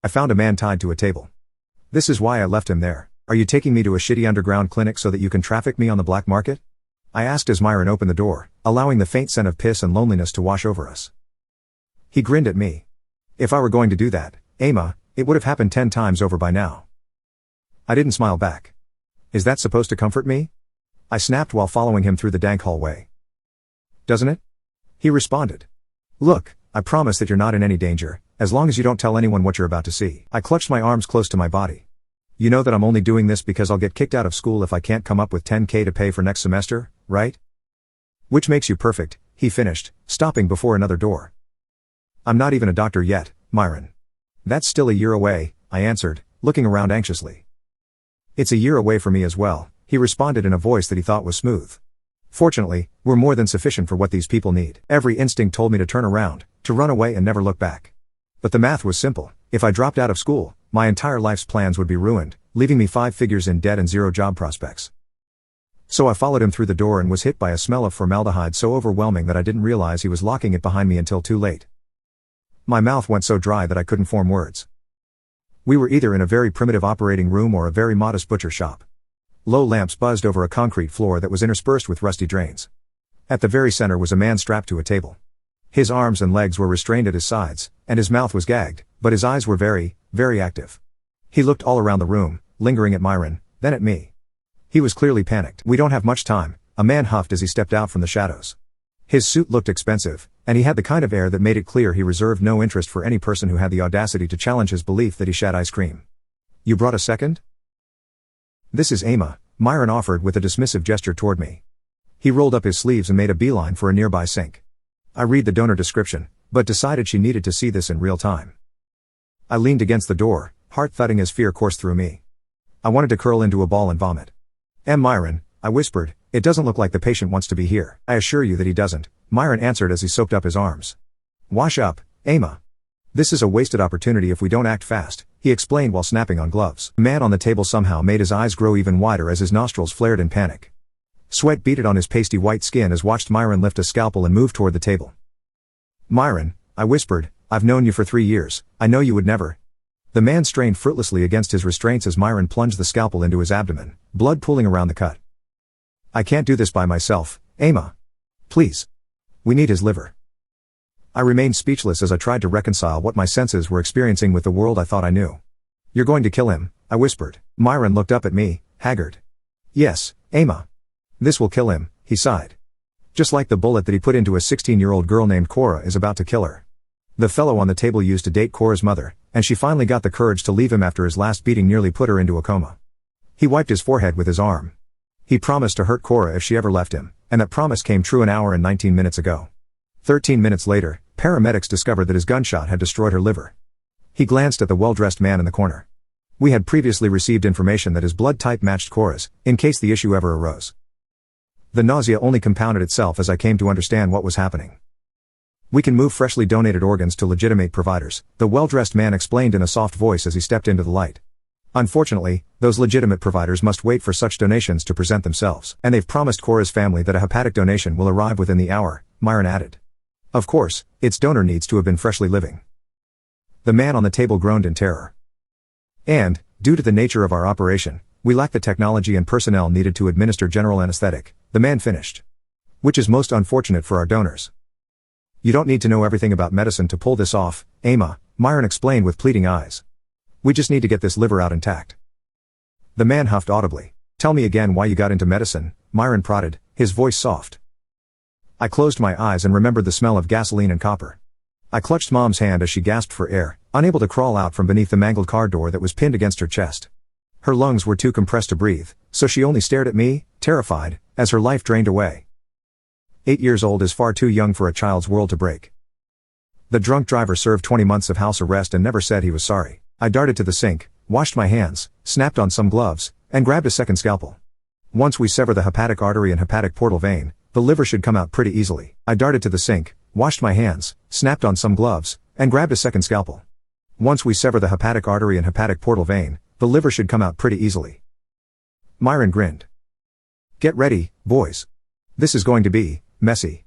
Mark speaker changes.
Speaker 1: I found a man tied to a table. This is why I left him there. Are you taking me to a shitty underground clinic so that you can traffic me on the black market? I asked as Myron opened the door, allowing the faint scent of piss and loneliness to wash over us. He grinned at me. If I were going to do that, Emma, it would have happened 10 times over by now. I didn't smile back. Is that supposed to comfort me? I snapped while following him through the dank hallway. Doesn't it? He responded. Look, I promise that you're not in any danger, as long as you don't tell anyone what you're about to see. I clutched my arms close to my body. You know that I'm only doing this because I'll get kicked out of school if I can't come up with $10,000 to pay for next semester, right? Which makes you perfect, he finished, stopping before another door. I'm not even a doctor yet, Myron. That's still a year away, I answered, looking around anxiously. It's a year away for me as well, he responded in a voice that he thought was smooth. Fortunately, we're more than sufficient for what these people need. Every instinct told me to turn around, to run away and never look back. But the math was simple. If I dropped out of school, my entire life's plans would be ruined, leaving me 5 figures in debt and 0 job prospects. So I followed him through the door and was hit by a smell of formaldehyde so overwhelming that I didn't realize he was locking it behind me until too late. My mouth went so dry that I couldn't form words. We were either in a very primitive operating room or a very modest butcher shop. Low lamps buzzed over a concrete floor that was interspersed with rusty drains. At the very center was a man strapped to a table. His arms and legs were restrained at his sides, and his mouth was gagged, but his eyes were very, very active. He looked all around the room, lingering at Myron, then at me. He was clearly panicked. We don't have much time, a man huffed as he stepped out from the shadows. His suit looked expensive, and he had the kind of air that made it clear he reserved no interest for any person who had the audacity to challenge his belief that he shat ice cream. You brought a second? This is Emma, Myron offered with a dismissive gesture toward me. He rolled up his sleeves and made a beeline for a nearby sink. I read the donor description, but decided she needed to see this in real time. I leaned against the door, heart thudding as fear coursed through me. I wanted to curl into a ball and vomit. Myron, I whispered, it doesn't look like the patient wants to be here. I assure you that he doesn't, Myron answered as he soaped up his arms. Wash up, Emma. This is a wasted opportunity if we don't act fast, he explained while snapping on gloves. The man on the table somehow made his eyes grow even wider as his nostrils flared in panic. Sweat beaded on his pasty white skin as watched Myron lift a scalpel and move toward the table. Myron, I whispered, I've known you for 3 years, I know you would never. The man strained fruitlessly against his restraints as Myron plunged the scalpel into his abdomen, blood pooling around the cut. I can't do this by myself, Emma. Please. We need his liver. I remained speechless as I tried to reconcile what my senses were experiencing with the world I thought I knew. You're going to kill him, I whispered. Myron looked up at me, haggard. Yes, Emma. This will kill him, he sighed. Just like the bullet that he put into a 16-year-old girl named Cora is about to kill her. The fellow on the table used to date Cora's mother, and she finally got the courage to leave him after his last beating nearly put her into a coma. He wiped his forehead with his arm. He promised to hurt Cora if she ever left him, and that promise came true an hour and 19 minutes ago. 13 minutes later, paramedics discovered that his gunshot had destroyed her liver. He glanced at the well-dressed man in the corner. We had previously received information that his blood type matched Cora's, in case the issue ever arose. The nausea only compounded itself as I came to understand what was happening. We can move freshly donated organs to legitimate providers, the well-dressed man explained in a soft voice as he stepped into the light. Unfortunately, those legitimate providers must wait for such donations to present themselves, and they've promised Cora's family that a hepatic donation will arrive within the hour, Myron added. Of course, its donor needs to have been freshly living. The man on the table groaned in terror. And, due to the nature of our operation, we lack the technology and personnel needed to administer general anesthetic, the man finished. Which is most unfortunate for our donors. You don't need to know everything about medicine to pull this off, Emma, Myron explained with pleading eyes. We just need to get this liver out intact. The man huffed audibly. Tell me again why you got into medicine, Myron prodded, his voice soft. I closed my eyes and remembered the smell of gasoline and copper. I clutched Mom's hand as she gasped for air, unable to crawl out from beneath the mangled car door that was pinned against her chest. Her lungs were too compressed to breathe, so she only stared at me, terrified, as her life drained away. 8 years old is far too young for a child's world to break. The drunk driver served 20 months of house arrest and never said he was sorry. I darted to the sink, washed my hands, snapped on some gloves, and grabbed a second scalpel. Once we sever the hepatic artery and hepatic portal vein, the liver should come out pretty easily. I darted to the sink, washed my hands, snapped on some gloves, and grabbed a second scalpel. Once we sever the hepatic artery and hepatic portal vein, the liver should come out pretty easily. Myron grinned. Get ready, boys. This is going to be messy.